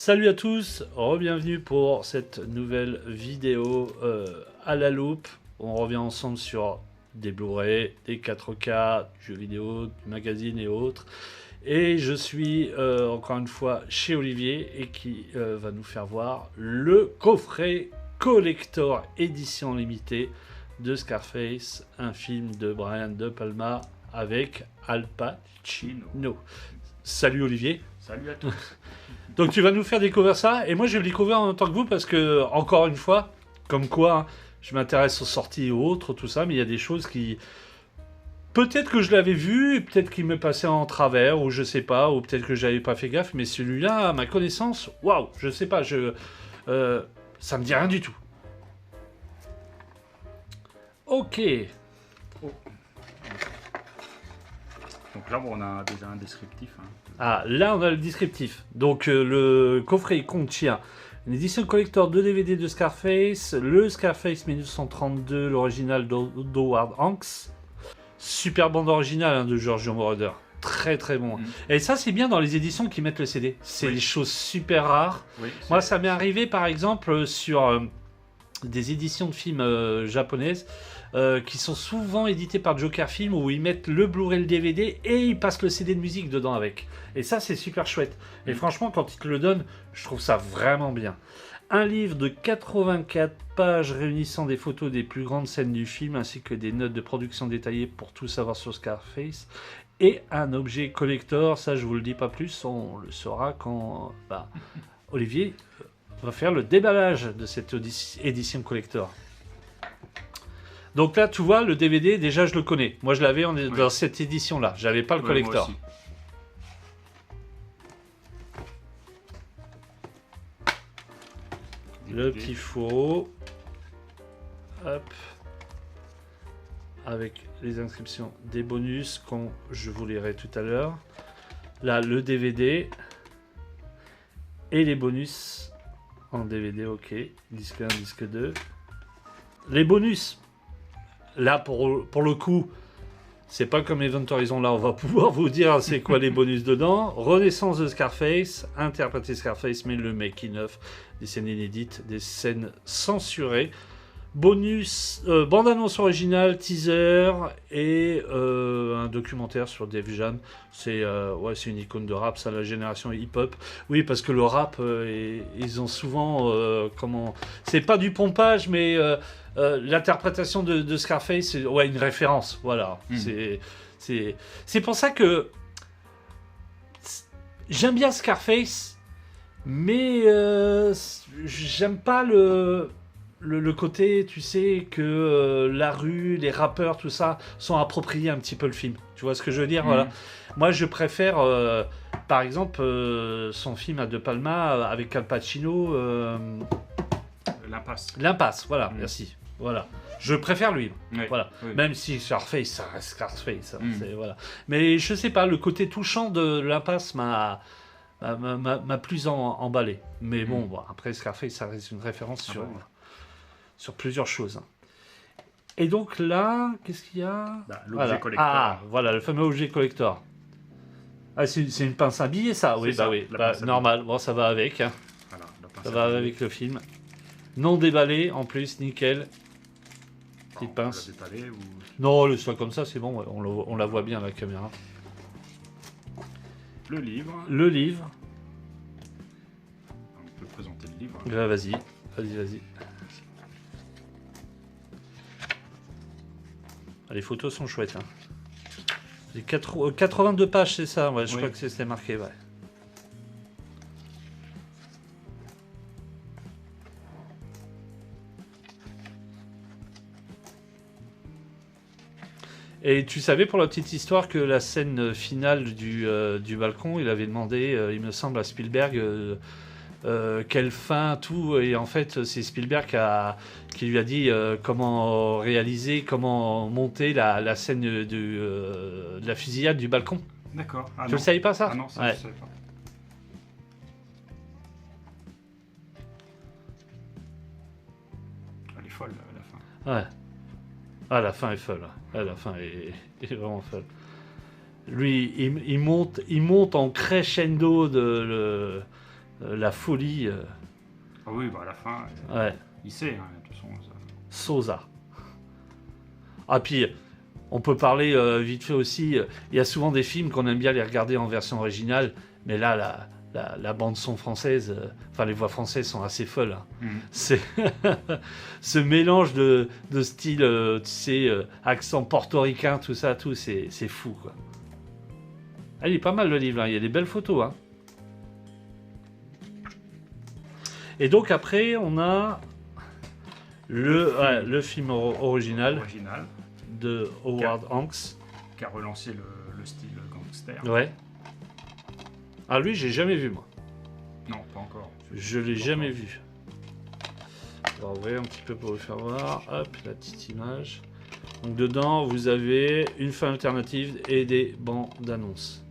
Salut à tous, bienvenue pour cette nouvelle vidéo à la loupe. On revient ensemble sur des Blu-ray, des 4K, du jeu vidéo, du magazine et autres. Et je suis encore une fois chez Olivier et qui va nous faire voir le coffret collector édition limitée de Scarface, un film de Brian De Palma avec Al Pacino. Salut Olivier. Salut à tous. Donc tu vas nous faire découvrir ça, et moi je vais le découvrir en même temps que vous, parce que, encore une fois, comme quoi, hein, je m'intéresse aux sorties et autres, tout ça, mais il y a des choses qui... Peut-être que je l'avais vu, et peut-être qu'il me passait en travers, ou je sais pas, ou peut-être que j'avais pas fait gaffe, mais celui-là, à ma connaissance, waouh, je sais pas, ça me dit rien du tout. Ok. Oh. Donc là, on a déjà un descriptif. Hein. Ah, là on a le descriptif. Donc le coffret contient une édition collector de DVD de Scarface, le Scarface 1932, l'original d'Howard Hanks. Super bande originale hein, de Giorgio Moroder. Très très bon. Et ça c'est bien dans les éditions qui mettent le CD. C'est des choses super rares. Oui, moi ça m'est arrivé par exemple sur des éditions de films japonaises qui sont souvent éditées par Joker Film, où ils mettent le Blu-ray, le DVD et ils passent le CD de musique dedans avec. Et ça c'est super chouette. Et franchement quand ils te le donnent, je trouve ça vraiment bien. Un livre de 84 pages réunissant des photos des plus grandes scènes du film ainsi que des notes de production détaillées pour tout savoir sur Scarface. Et un objet collector, ça je vous le dis pas plus, on le saura quand Olivier va faire le déballage de cette édition collector. Donc là, tu vois, le DVD, déjà je le connais. Moi je l'avais dans cette édition-là, j'avais pas le collector. Le petit fourreau. Hop. Avec les inscriptions des bonus, quand je vous lirai tout à l'heure. Là, le DVD. Et les bonus en DVD, ok. Disque 1, disque 2. Les bonus. Là, pour le coup, c'est pas comme Event Horizon. Là, on va pouvoir vous dire c'est quoi les bonus dedans. Renaissance de Scarface, interpréter Scarface, mais le making-of, des scènes inédites, des scènes censurées. Bonus, bande-annonce originale, teaser et un documentaire sur Def Jam. C'est une icône de rap, ça, la génération hip-hop. Oui, parce que le rap, ils ont souvent... c'est pas du pompage, mais l'interprétation de Scarface, c'est une référence. Voilà. C'est pour ça que j'aime bien Scarface, mais j'aime pas le côté, tu sais, que la rue, les rappeurs, tout ça, sont appropriés un petit peu le film. Tu vois ce que je veux dire voilà. Moi, je préfère, par exemple, son film à De Palma avec Al Pacino. L'Impasse, voilà, merci. Voilà. Je préfère lui. Voilà. Oui. Même si Scarface, ça reste Scarface. Voilà. Mais je sais pas, le côté touchant de l'Impasse m'a plus emballé. Mais bon, après Scarface, ça reste une référence sur plusieurs choses. Et donc là, qu'est-ce qu'il y a ? L'objet collector. Ah, voilà, le fameux objet collector. Ah, c'est une pince à billets, ça ? Oui, normal. Bon, ça va avec. Hein. Voilà, ça va avec le film. Non déballé, en plus, nickel. Petite pince. Non, le soit comme ça, c'est bon. On la voit bien à la caméra. Le livre. On peut présenter le livre. Vas-y. Les photos sont chouettes. Hein. Les 82 pages, c'est ça. Ouais, je crois que c'est marqué. Ouais. Et tu savais, pour la petite histoire, que la scène finale du balcon, il avait demandé, il me semble, à Spielberg quelle fin, tout. Et en fait, c'est Spielberg qui lui a dit comment réaliser, comment monter la scène de la fusillade du balcon. D'accord. Tu le savais pas, ça ? Ah non, ça je savais pas. Elle est folle, la fin. Ouais. Ah, la fin est folle. Ah, la fin est vraiment folle. Lui, il monte en crescendo la folie. Ah oui, bah à la fin, Ouais. il sait, hein, de toute façon. Ça... Sousa. Ah, puis, on peut parler vite fait aussi. Il y a souvent des films qu'on aime bien les regarder en version originale, mais là, la bande-son française, enfin, les voix françaises sont assez folles. Hein. C'est ce mélange de style, tu sais, accent portoricain, tout ça, tout, c'est fou, quoi. Ah, il est pas mal le livre, hein. Il y a des belles photos. Hein. Et donc, après, on a le film original de Howard Hawks. Qui a relancé le style gangster. Ouais. Ah, lui, j'ai jamais vu, moi. Non, pas encore. Je l'ai jamais vu. On va ouvrir un petit peu pour vous faire voir. Hop, la petite image. Donc, dedans, vous avez une fin alternative et des bandes d'annonces.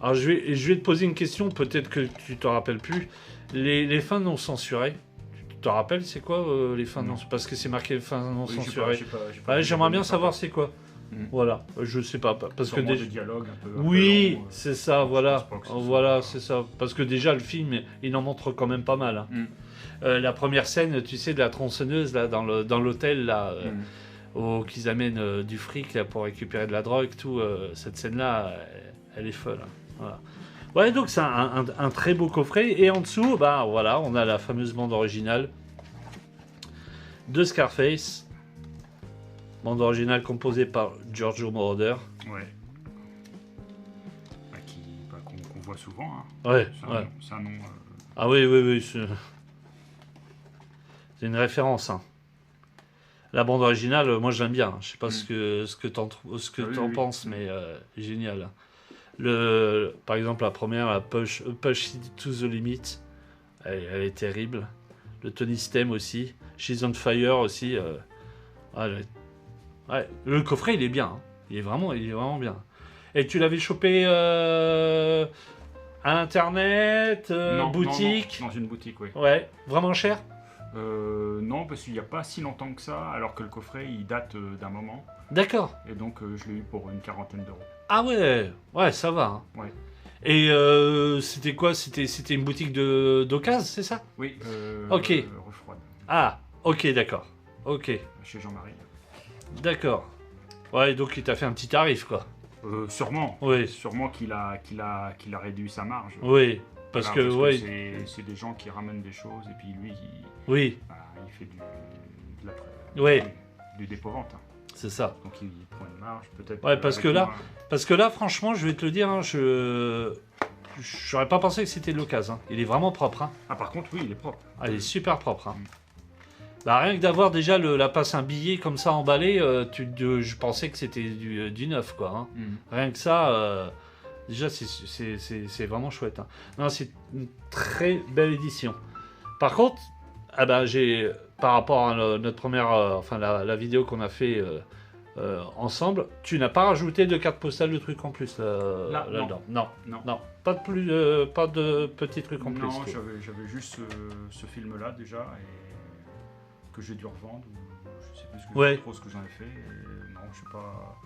Alors, je vais te poser une question, peut-être que tu t'en rappelles plus. Les fins non censurées. Tu te rappelles, c'est quoi les fins non censurées? Parce que c'est marqué fin non censurées. J'aimerais bien savoir c'est quoi. Voilà, je sais pas. Parce que déjà. Dialogue un peu, oui, long, c'est ça, voilà. Voilà, c'est ça. Parce que déjà, le film, il en montre quand même pas mal. Hein. La première scène, tu sais, de la tronçonneuse, là, dans l'hôtel, là, qu'ils amènent du fric là, pour récupérer de la drogue, tout. Cette scène-là, elle est folle. Hein. Voilà. Ouais, donc c'est un très beau coffret. Et en dessous, bah voilà, on a la fameuse bande originale de Scarface. Bande originale composée par Giorgio Moroder. Ouais. Qu'on voit souvent. Hein. Ouais, c'est un nom. Ah oui, c'est une référence. Hein. La bande originale, moi j'aime bien. Je sais pas ce que t'en penses, mais génial. Par exemple, la première, la Push to the Limit, elle est terrible. Le Tony Stem aussi. She's on Fire aussi. Le coffret, il est bien. Hein. Il est vraiment bien. Et tu l'avais chopé à Internet, boutique? Non, dans une boutique, oui. Ouais, vraiment cher? Non, parce qu'il n'y a pas si longtemps que ça, alors que le coffret, il date d'un moment. D'accord. Et donc, je l'ai eu pour une 40aine d'euros. Ah ouais, ça va. Hein. Ouais. Et c'était quoi? C'était une boutique d'occasion, c'est ça? Oui. Ok. Refroide. Ah, ok, d'accord. Ok. Chez Jean-Marie. D'accord. Ouais, donc il t'a fait un petit tarif, quoi. Sûrement. Oui. Sûrement qu'il a réduit sa marge. Oui, parce que c'est des gens qui ramènent des choses et puis lui, il fait du dépôt-vente. Hein. C'est ça. Donc il prend une marge, peut-être. Ouais, parce que là, franchement, je vais te le dire, hein, j'aurais pas pensé que c'était de l'occasion. Hein. Il est vraiment propre. Hein. Ah, par contre, oui, il est propre. Ah, il est super propre. Hein. Bah, rien que d'avoir déjà la passe un billet comme ça emballé, je pensais que c'était du neuf, quoi. Hein. Rien que ça, déjà, c'est vraiment chouette. Hein. Non, c'est une très belle édition. Par contre, par rapport à notre première, la vidéo qu'on a fait ensemble, tu n'as pas rajouté de carte postale de trucs en plus là-dedans. Non. Pas de petits trucs en plus. Non, j'avais juste ce film-là déjà et que j'ai dû revendre. Je sais plus trop ce que j'en ai fait. Et non, je sais pas.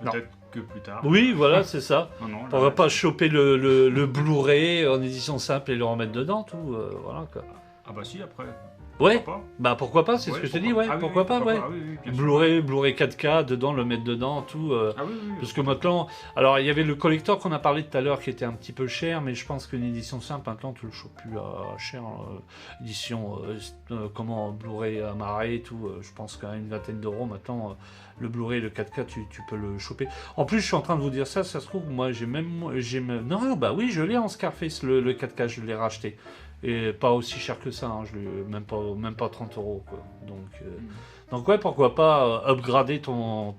Peut-être que plus tard. Oui, voilà, c'est ça. On va pas choper le Blu-ray en édition simple et le remettre dedans, tout. Voilà quoi. Ah bah si, après. Ouais. Bah pourquoi pas, c'est ce que je te dis, ouais. Pourquoi pas, ouais. Blu-ray 4K, dedans, le mettre dedans, tout. Parce que maintenant, alors il y avait le collector qu'on a parlé tout à l'heure qui était un petit peu cher, mais je pense qu'une édition simple, maintenant tu le chopes plus à cher. Édition, Blu-ray amarré, tout. Je pense qu'à une vingtaine d'euros maintenant, le Blu-ray, le 4K, tu peux le choper. En plus, je suis en train de vous dire ça se trouve, moi non, bah oui, je l'ai en Scarface, le 4K, je l'ai racheté. Et pas aussi cher que ça, hein, même pas 30 euros. Quoi. Donc ouais, pourquoi pas upgrader ton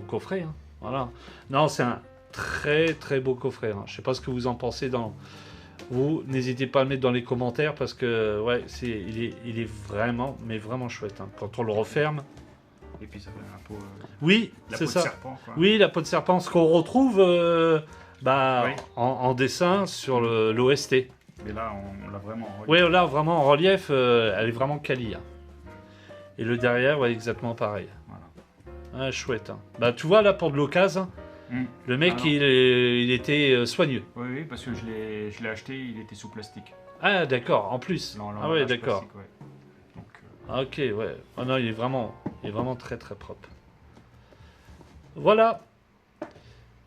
coffret. Hein. Voilà. Non, c'est un très très beau coffret. Hein. Je sais pas ce que vous en pensez. Vous n'hésitez pas à le mettre dans les commentaires parce que ouais, il est vraiment, mais vraiment chouette. Hein. Quand on le referme. Et puis ça fait un peu. Oui, c'est ça. La peau de serpent. Quoi. Oui, la peau de serpent, ce qu'on retrouve en dessin sur l'OST. Mais là, on l'a vraiment en relief. Oui, là, vraiment en relief, elle est vraiment quali. Hein. Et le derrière, ouais, exactement pareil. Voilà. Ah, chouette. Hein. Bah, tu vois, là, pour de l'occasion, Le mec, il était soigneux. Oui, parce que je l'ai acheté, il était sous plastique. Ah, d'accord, en plus. Ah ouais, d'accord. Donc, ok, ouais. Oh non, il est vraiment très très propre. Voilà.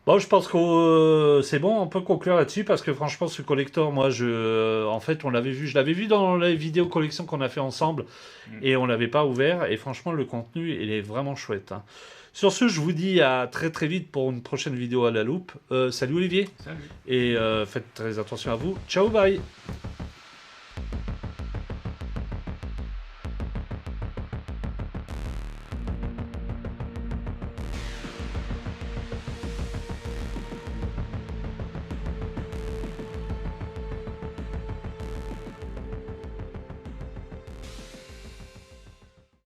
Bon, je pense que c'est bon, on peut conclure là-dessus parce que franchement, ce collector, moi, en fait, je l'avais vu dans les vidéos collection qu'on a fait ensemble et on l'avait pas ouvert. Et franchement, le contenu, il est vraiment chouette. Hein. Sur ce, je vous dis à très très vite pour une prochaine vidéo à la loupe. Salut Olivier. Salut. Et faites très attention à vous. Ciao, bye.